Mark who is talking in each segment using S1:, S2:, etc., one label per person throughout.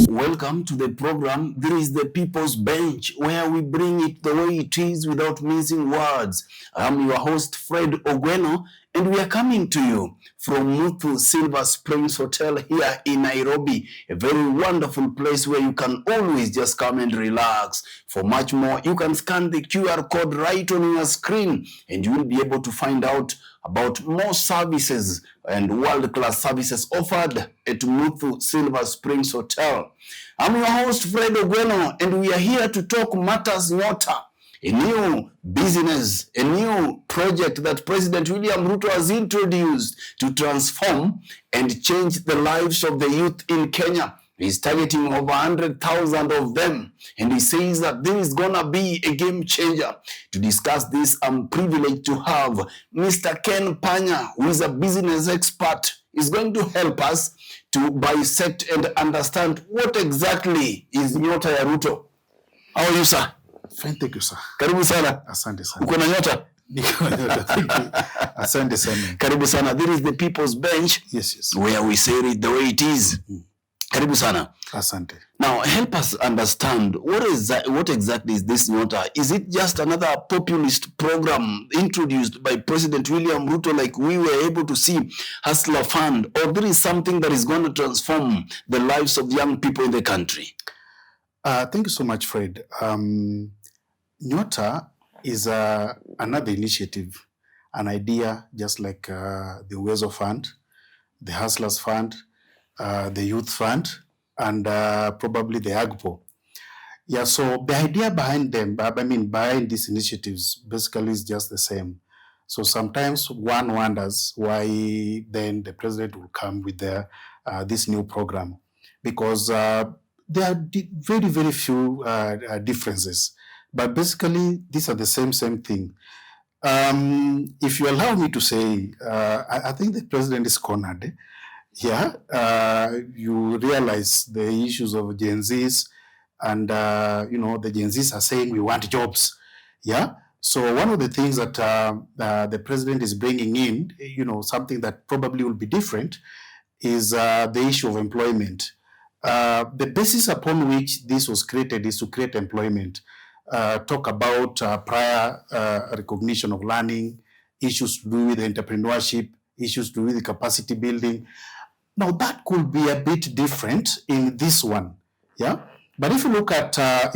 S1: Welcome to the program. There is the People's Bench, where we bring it the way it is without missing words. I'm your host, Fred Ogweno, and we are coming to you from Muthu Silver Springs Hotel here in Nairobi, a very wonderful place where you can always just come and relax. For much more, you can scan the QR code right on your screen, and you will be able to find out about more services and world-class services offered at Muthu Silver Springs Hotel. I'm your host, Fred Ogweno, and we are here to talk matters Nyota, a new business, a new project that President William Ruto has introduced to transform and change the lives of the youth in Kenya. He's targeting over 100,000 of them, and he says that this is gonna be a game changer. To discuss this, I'm privileged to have Mr. Ken Panya, who is a business expert. He's going to help us to bisect and understand what exactly is Nyota Ya Ruto. How are you, sir?
S2: Fine, thank you, sir.
S1: Karibu sana.
S2: Asante sana.
S1: Uko na nyota?
S2: Niko na nyota. Thank you. Asante sana.
S1: Karibu sana. This is the People's Bench.
S2: Yes.
S1: Where we say it the way it is. Karibu sana.
S2: Asante.
S1: Now, help us understand what exactly is this Nyota? Is it just another populist program introduced by President William Ruto, like we were able to see Hustler Fund, or there is something that is going to transform the lives of young people in the country?
S2: Thank you so much, Fred. Nyota is another initiative, an idea just like the UWEZO Fund, the Hustlers Fund, the Youth Fund, and probably the AGPO. Yeah, so the idea behind them, behind these initiatives, basically is just the same. So sometimes one wonders why then the president will come with this new program, because there are very, very few differences. But basically, these are the same thing. If you allow me to say, I think the president is cornered. Yeah, you realize the issues of Gen Zs, and the Gen Zs are saying we want jobs. Yeah, so one of the things that the president is bringing in, something that probably will be different, is the issue of employment. The basis upon which this was created is to create employment. Talk about prior recognition of learning, issues to do with entrepreneurship, issues to do with capacity building. Now that could be a bit different in this one, yeah. But if you look at the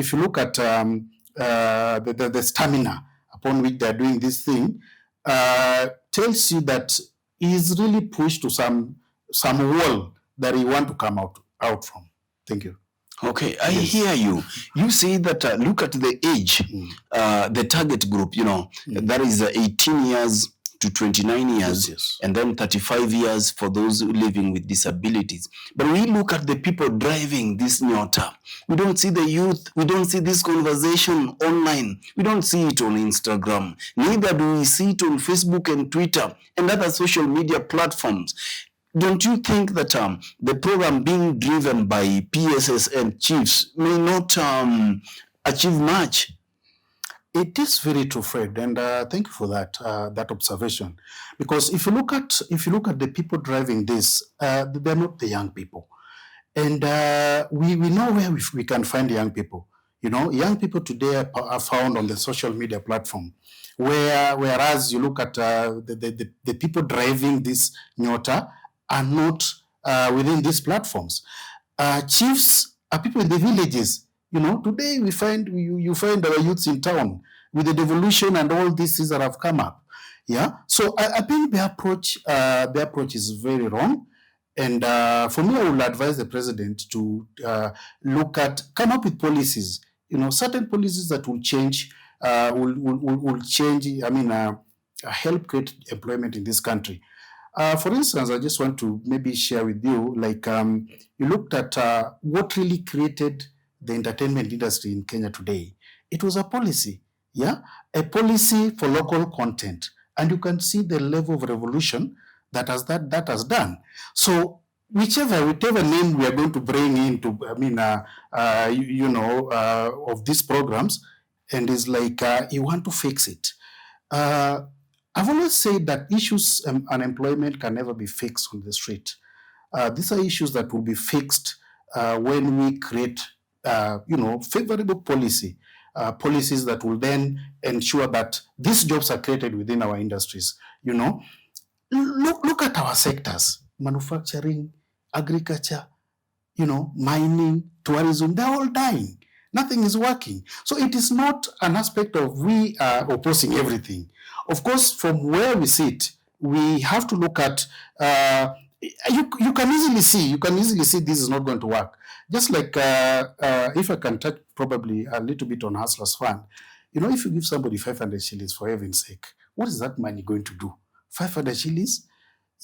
S2: stamina upon which they are doing this thing, tells you that he's really pushed to some wall that he want to come out from. Thank you.
S1: Okay, I hear you. You say that look at the age, the target group. That is 18 years to 29 years,
S2: yes.
S1: And then 35 years for those living with disabilities. But we look at the people driving this Nyota. We don't see the youth. We don't see this conversation online. We don't see it on Instagram. Neither do we see it on Facebook and Twitter and other social media platforms. Don't you think that the program being driven by PSS and chiefs may not achieve much?
S2: It is very true, Fred, and thank you for that observation. Because if you look at the people driving this, they're not the young people, and we know where we can find young people. Young people today are found on the social media platform, whereas you look at the people driving this Nyota are not within these platforms. Chiefs are people in the villages. Today you find our youths in town with the devolution and all these things that have come up. Yeah. So I think the approach is very wrong. And for me, I would advise the president to come up with policies. Certain policies that will change, will change. Help create employment in this country. For instance, I just want to maybe share with you, like you looked at what really created the entertainment industry in Kenya today. It was a policy, yeah, a policy for local content, and you can see the level of revolution that has done. So whichever name we are going to bring into, of these programs, and is like you want to fix it. I've always said that issues unemployment can never be fixed on the street. These are issues that will be fixed when we create, favorable policies that will then ensure that these jobs are created within our industries. Look at our sectors: manufacturing, agriculture, mining, tourism. They're all dying. Nothing is working. So it is not an aspect of we are opposing everything. Of course, from where we sit, we have to look at, you can easily see this is not going to work. Just like, if I can touch probably a little bit on Hustlers Fund, if you give somebody 500 shillings, for heaven's sake, what is that money going to do? 500 shillings?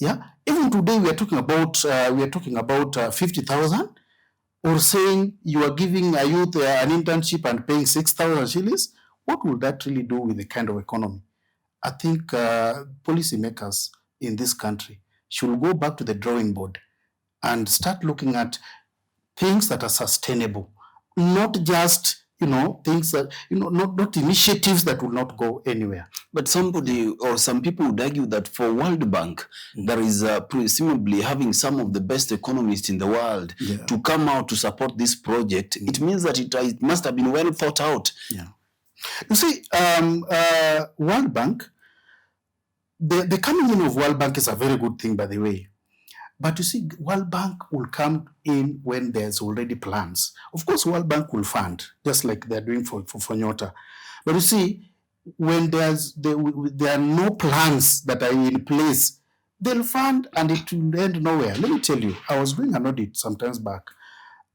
S2: Yeah. Even today, we are talking about 50,000. Or saying you are giving a youth an internship and paying 6,000 shillings. What will that really do with the kind of economy? I think policymakers in this country should go back to the drawing board and start looking at things that are sustainable, not just things that not initiatives that will not go anywhere.
S1: But somebody or some people would argue that for World Bank, there is presumably having some of the best economists in the world to come out to support this project. It means that it must have been well thought out.
S2: Yeah. You see, World Bank, the coming in of World Bank is a very good thing, by the way. But you see, World Bank will come in when there's already plans. Of course, World Bank will fund, just like they're doing for Nyota. But you see, when there are no plans that are in place, they'll fund and it will end nowhere. Let me tell you, I was doing an audit sometimes back,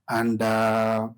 S2: and there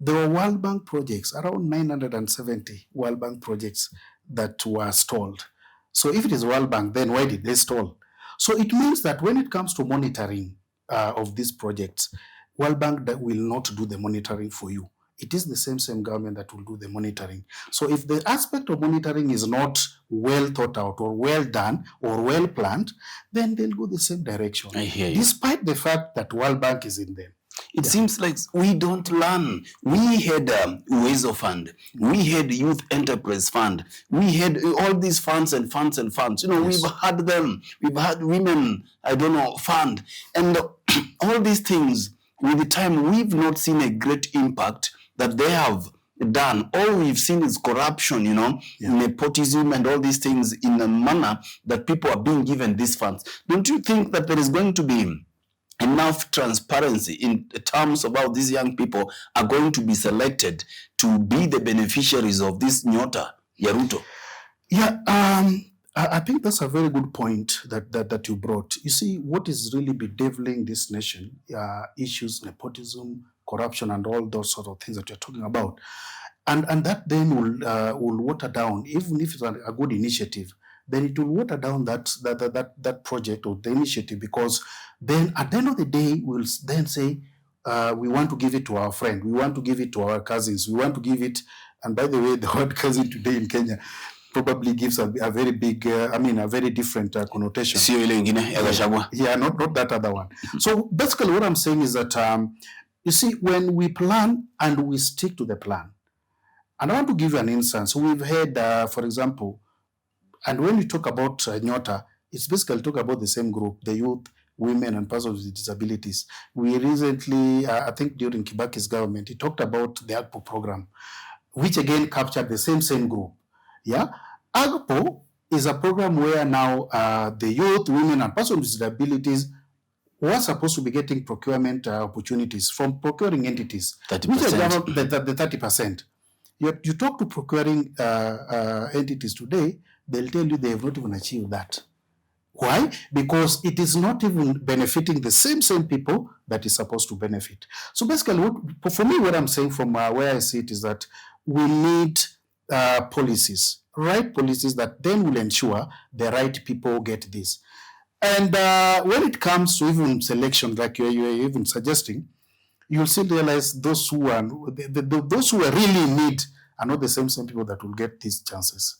S2: were World Bank projects, around 970 World Bank projects that were stalled. So if it is World Bank, then why did they stall? So it means that when it comes to monitoring of these projects, World Bank will not do the monitoring for you. It is the same government that will do the monitoring. So if the aspect of monitoring is not well thought out or well done or well planned, then they'll go the same direction.
S1: I hear you.
S2: Despite the fact that World Bank is in them.
S1: It seems like we don't learn. We had UWEZO Fund. We had Youth Enterprise Fund. We had all these funds and funds and funds. We've had them. We've had Women, Fund. And all these things, with the time, we've not seen a great impact that they have done. All we've seen is corruption, nepotism and all these things in a manner that people are being given these funds. Don't you think that there is going to be enough transparency in terms of how these young people are going to be selected to be the beneficiaries of this Nyota Ya Ruto?
S2: Yeah, I think that's a very good point that you brought. You see, what is really bedeviling this nation, issues, nepotism, corruption, and all those sort of things that you're talking about. And that then will water down, even if it's a good initiative, then it will water down that project or the initiative, because then at the end of the day, we'll then say, we want to give it to our friend, we want to give it to our cousins, we want to give it, and by the way, the word cousin today in Kenya probably gives a very big, a very different connotation. Yeah, not that other one. So basically what I'm saying is that, you see, when we plan and we stick to the plan, and I want to give you an instance. We've had, for example, and when we talk about Nyota, it's basically talk about the same group, the youth, women, and persons with disabilities. We recently, I think during Kibaki's government, he talked about the AGPO program, which again captured the same group. Yeah, AGPO is a program where now the youth, women, and persons with disabilities were supposed to be getting procurement opportunities from procuring entities,
S1: 30%.
S2: Which are the 30%. You talk to procuring entities today, they'll tell you they have not even achieved that. Why? Because it is not even benefiting the same people that is supposed to benefit. So basically, for me, what I'm saying from where I see it is that we need policies, right policies that then will ensure the right people get this. And when it comes to even selection, like you're even suggesting, you'll still realize those who are those who are really in need are not the same people that will get these chances.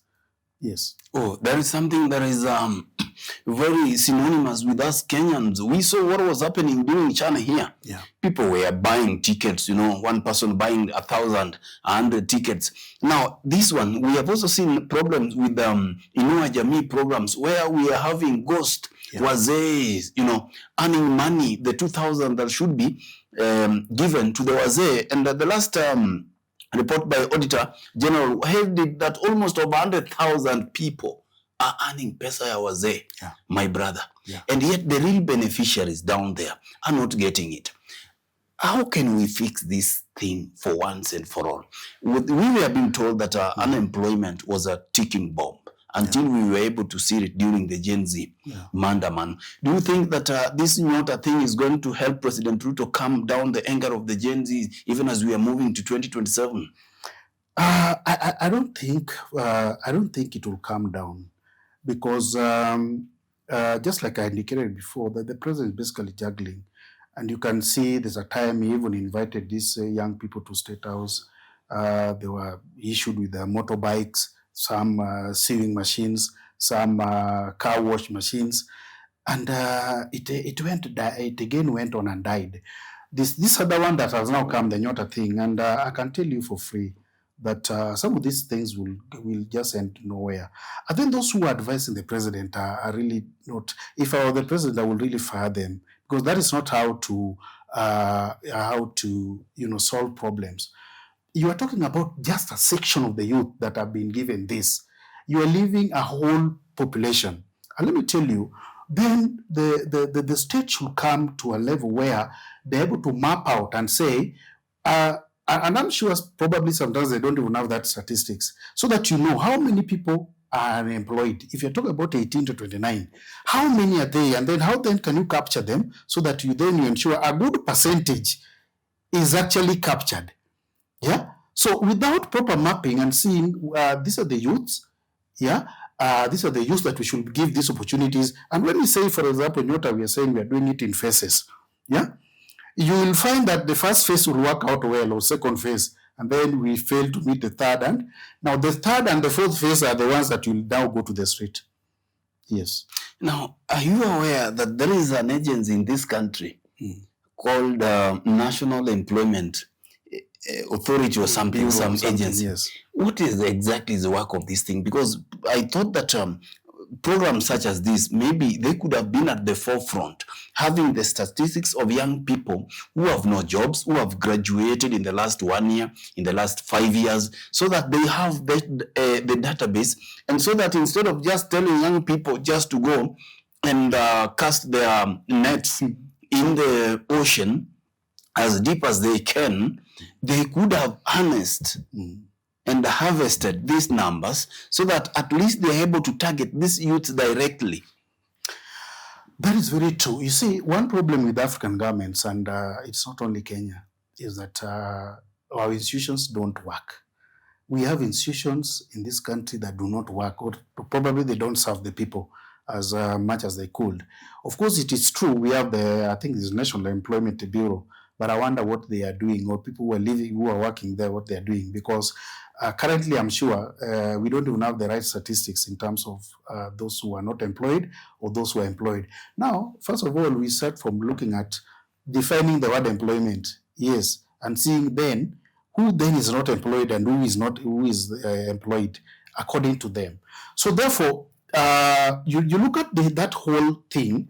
S2: Yes.
S1: Oh, there is something that is very synonymous with us Kenyans. We saw what was happening during China here.
S2: Yeah.
S1: People were buying tickets, one person buying 1,000, 100 tickets. Now, this one, we have also seen problems with Inua Jamii programs where we are having ghost wazees, earning money, the 2,000 that should be given to the wazee. And the last report by Auditor General held it that almost over 100,000 people are earning pesa ya wazee, my brother.
S2: Yeah.
S1: And yet the real beneficiaries down there are not getting it. How can we fix this thing for once and for all? We were being told that unemployment was a ticking bomb until we were able to see it during the Gen Z Mandaman. Do you think that this Nyota thing is going to help President Ruto calm down the anger of the Gen Z even as we are moving to 2027?
S2: I don't think it will calm down, because just like I indicated before, that the president is basically juggling. And you can see there's a time he even invited these young people to State House. They were issued with motorbikes, some sewing machines, some car wash machines. And it again went on and died. This other one that has now come, the Nyota thing, and I can tell you for free that some of these things will just end nowhere. I think those who are advising the president are really not. If I were the president, I would really fire them, because that is not how to solve problems. You are talking about just a section of the youth that have been given this. You are leaving a whole population. And let me tell you, then the state should come to a level where they're able to map out and say, and I'm sure probably sometimes they don't even have that statistics, so that you know how many people are unemployed. If you're talking about 18 to 29, how many are they? And then how then can you capture them so that you ensure a good percentage is actually captured? Yeah. So without proper mapping and seeing these are the youths, these are the youths that we should give these opportunities. And when we say, for example, Nyota, we are saying we are doing it in phases. Yeah. You will find that the first phase will work out well, or second phase, and then we fail to meet the third. And now the third and the fourth phase are the ones that will now go to the street. Yes.
S1: Now, are you aware that there is an agency in this country called National Employment Authority or something, some agency?
S2: Yes.
S1: What is exactly the work of this thing? Because I thought that programs such as this, maybe they could have been at the forefront, having the statistics of young people who have no jobs, who have graduated in the last 1 year, in the last 5 years, so that they have the database, and so that instead of just telling young people just to go and cast their nets in the ocean as deep as they can, they could have harnessed and harvested these numbers so that at least they're able to target these youths directly.
S2: That is very true. You see, one problem with African governments, and it's not only Kenya, is that our institutions don't work. We have institutions in this country that do not work, or probably they don't serve the people as much as they could. Of course, it is true. We have I think this National Employment Bureau, but I wonder what they are doing, or people who are working there, what they are doing, because currently, I'm sure we don't even have the right statistics in terms of those who are not employed or those who are employed. Now, first of all, we start from looking at defining the word employment, yes, and seeing then who then is not employed and who is employed according to them. So therefore, you look at that whole thing,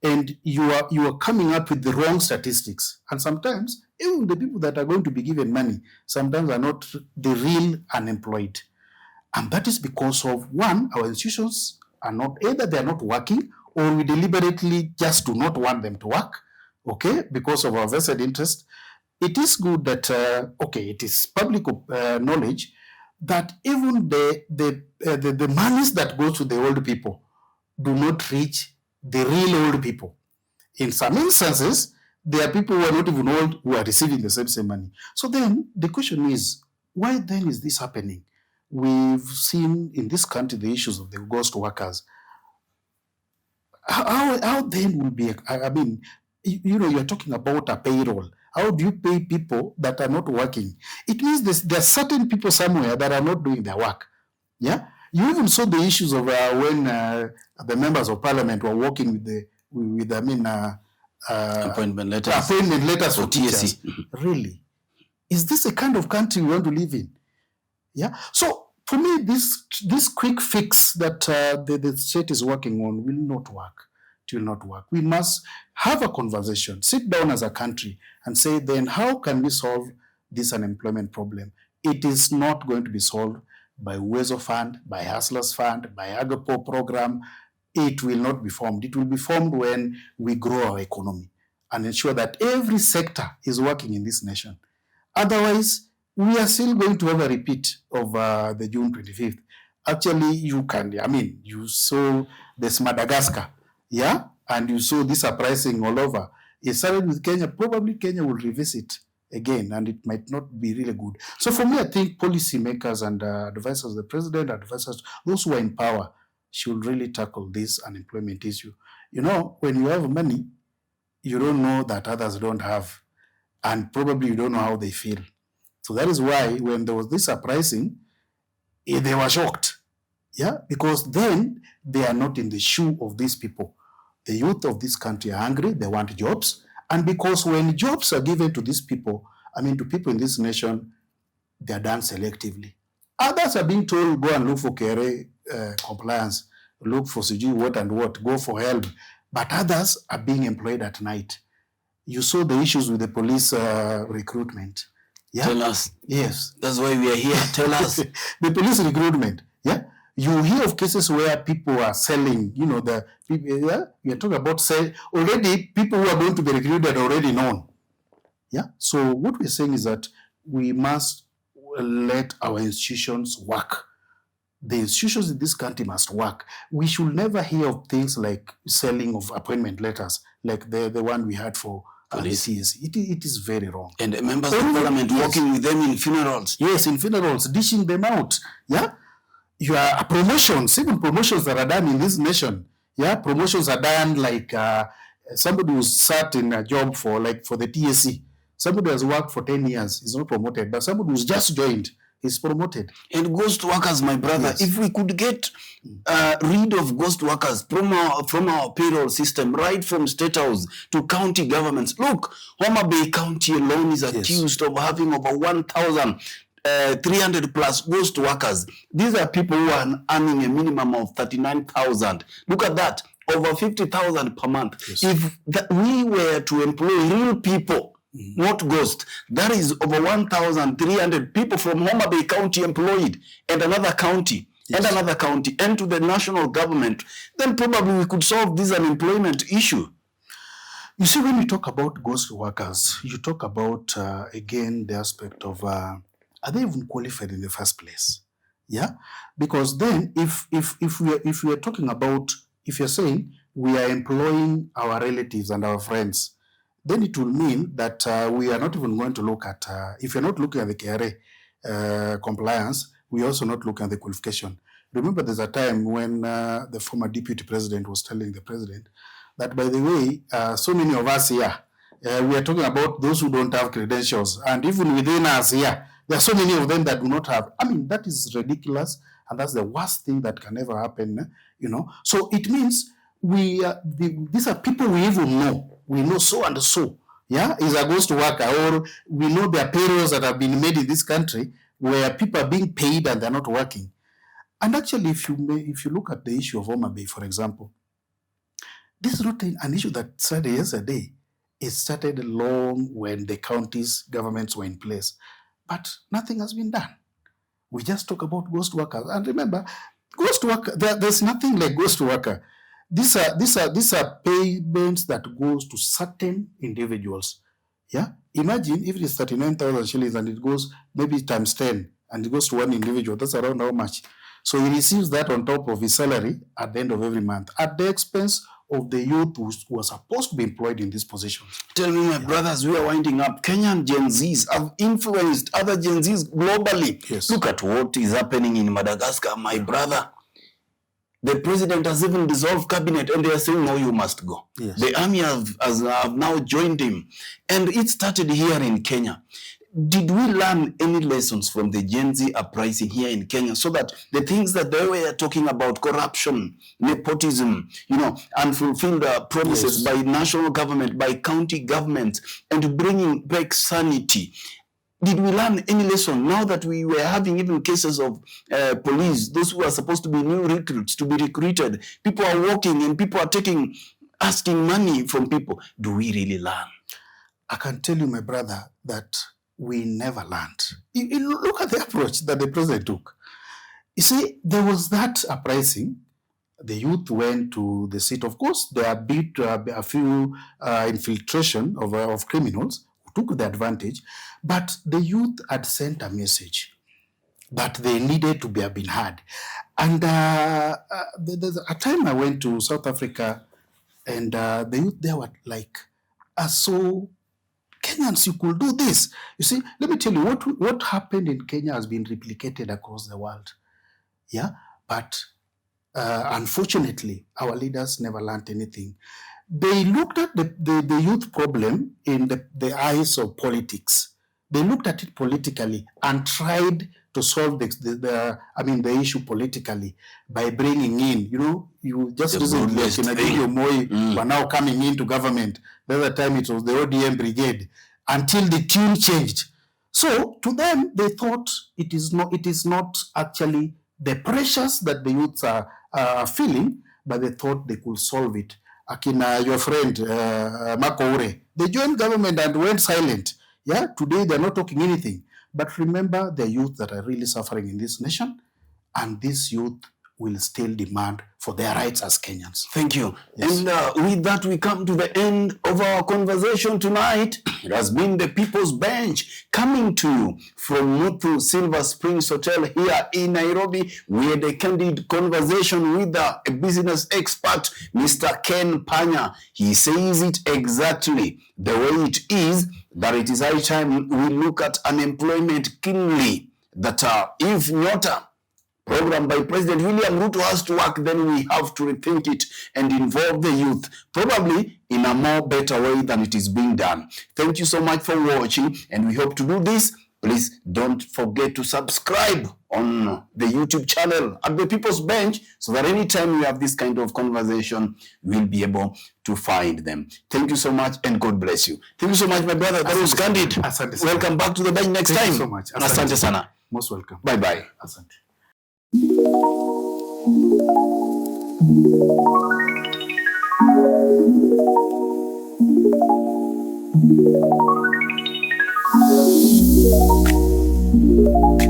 S2: and you are coming up with the wrong statistics. And sometimes even the people that are going to be given money sometimes are not the real unemployed. And that is because of, one, our institutions are not, either they are not working, or we deliberately just do not want them to work, okay, because of our vested interest. It is good that, it is public knowledge that even the monies that go to the old people do not reach the real old people. In some instances, there are people who are not even old who are receiving the same money. So then the question is, why then is this happening? We've seen in this country the issues of the ghost workers. How then will be, I mean, you're talking about a payroll. How do you pay people that are not working? It means there are certain people somewhere that are not doing their work. Yeah, you even saw the issues of when the members of parliament were working with
S1: appointment letters
S2: for teachers. Really, is this the kind of country we want to live in? Yeah. So for me, this quick fix that the state is working on will not work. It will not work. We must have a conversation, sit down as a country and say, then how can we solve this unemployment problem? It is not going to be solved by UWEZO Fund, by Hustlers Fund, by Agapo program. It will not be formed. It will be formed when we grow our economy and ensure that every sector is working in this nation. Otherwise, we are still going to have a repeat of the June 25th. Actually, you saw this Madagascar, yeah? And you saw this uprising all over. It started with Kenya. Probably Kenya will revisit again, and it might not be really good. So for me, I think policymakers and advisors of the president, advisors, those who are in power, should really tackle this unemployment issue. When you have money, you don't know that others don't have, and probably you don't know how they feel. So that is why when there was this uprising, they were shocked. Yeah, because then they are not in the shoe of these people. The youth of this country are hungry, they want jobs. And because when jobs are given to these people, to people in this nation, they are done selectively. Others are being told, go and look for KRA compliance, look for what and what, go for help. But others are being employed at night. You saw the issues with the police recruitment. Yeah?
S1: Tell us.
S2: Yes.
S1: That's why we are here. Tell us.
S2: The police recruitment. Yeah. You hear of cases where people are selling, the people, yeah? We are talking about already people who are going to be recruited are already known. Yeah. So what we're saying is that we must let our institutions work. The institutions in this country must work. We should never hear of things like selling of appointment letters, like the one we had for police. It is very wrong.
S1: And members of parliament working with them in funerals.
S2: Yes, in funerals, dishing them out. Yeah. You are promotions, even promotions that are done in this nation. Yeah, promotions are done like somebody who sat in a job for the TSC. Somebody has worked for 10 years is not promoted, but somebody who's just joined is promoted.
S1: And ghost workers, my brother, yes. If we could get rid of ghost workers from our payroll system, right from State House to county governments. Look, Homa Bay County alone is accused of having over 1,300 plus ghost workers. These are people who are earning a minimum of 39,000. Look at that, over 50,000 per month. Yes. If we were to employ real people, not ghost, that is over 1,300 people from Homa Bay County employed, and another county, and another county, and to the national government, then probably we could solve this unemployment issue.
S2: You see, when you talk about ghost workers, you talk about, again, the aspect of, are they even qualified in the first place? Yeah? Because then, if we are talking about, if you're saying we are employing our relatives and our friends, then it will mean that we are not even going to look at, if you're not looking at the KRA compliance, we're also not looking at the qualification. Remember, there's a time when the former deputy president was telling the president that, by the way, so many of us here, we are talking about those who don't have credentials. And even within us here, there are so many of them that do not have. That is ridiculous. And that's the worst thing that can ever happen, So it means these are people we even know. We know so and so, yeah, is a ghost worker, or we know there are payrolls that have been made in this country where people are being paid and they're not working. And actually, if you look at the issue of Homa Bay, for example, this is not an issue that started yesterday. It started long when the counties' governments were in place, but nothing has been done. We just talk about ghost workers, and remember, ghost worker. There's nothing like ghost worker. These are payments that goes to certain individuals. Yeah, imagine if it is 39,000 shillings and it goes maybe times 10 and it goes to one individual. That's around how much? So he receives that on top of his salary at the end of every month, at the expense of the youth who was supposed to be employed in these positions.
S1: Tell me, my brothers, we are winding up. Kenyan Gen Zs have influenced other Gen Zs globally.
S2: Yes.
S1: Look at what is happening in Madagascar, my brother. The president has even dissolved cabinet and they are saying, no, you must go.
S2: Yes.
S1: The army have now joined him. And it started here in Kenya. Did we learn any lessons from the Gen Z uprising here in Kenya so that the things that they were talking about, corruption, nepotism, unfulfilled promises by national government, by county governments, and bringing back sanity? Did we learn any lesson now that we were having even cases of police, those who are supposed to be new recruits, to be recruited? People are walking and people are asking money from people. Do we really learn?
S2: I can tell you, my brother, that we never learned. Look at the approach that the president took. You see, there was that uprising. The youth went to the seat. Of course, there are a few infiltration of criminals who took the advantage, but the youth had sent a message that they needed to have been heard. And there's a time I went to South Africa, and the youth there were like, so Kenyans, you could do this. You see, let me tell you, what happened in Kenya has been replicated across the world. Yeah, but unfortunately, our leaders never learned anything. They looked at the youth problem in the eyes of politics. They looked at it politically and tried to solve the issue politically by bringing in, you just recently, were now coming into government. The other time it was the ODM brigade, until the tune changed. So to them, they thought it is not actually the pressures that the youths are feeling, but they thought they could solve it. Akina, your friend, Makoure, they joined government and went silent. Yeah, today they're not talking anything. But remember the youth that are really suffering in this nation, and this youth will still demand for their rights as Kenyans.
S1: Thank you. Yes. And with that, we come to the end of our conversation tonight. It has been the People's Bench coming to you from Muthu Silver Springs Hotel here in Nairobi. We had a candid conversation with a business expert, Mr. Ken Panya. He says it exactly the way it is, that it is high time we look at unemployment keenly, that if Nyota program by President William Ruto has to work, then we have to rethink it and involve the youth, probably in a more better way than it is being done. Thank you so much for watching, and we hope to do this. Please don't forget to subscribe on the YouTube channel at the People's Bench, so that anytime we have this kind of conversation, we'll be able to find them. Thank you so much, and God bless you. Thank you so much, my brother. That was candid. Welcome back to the bench next time.
S2: Thank you so much.
S1: Asante sana.
S2: Most welcome.
S1: Bye-bye.
S2: Asante.
S3: Thank you.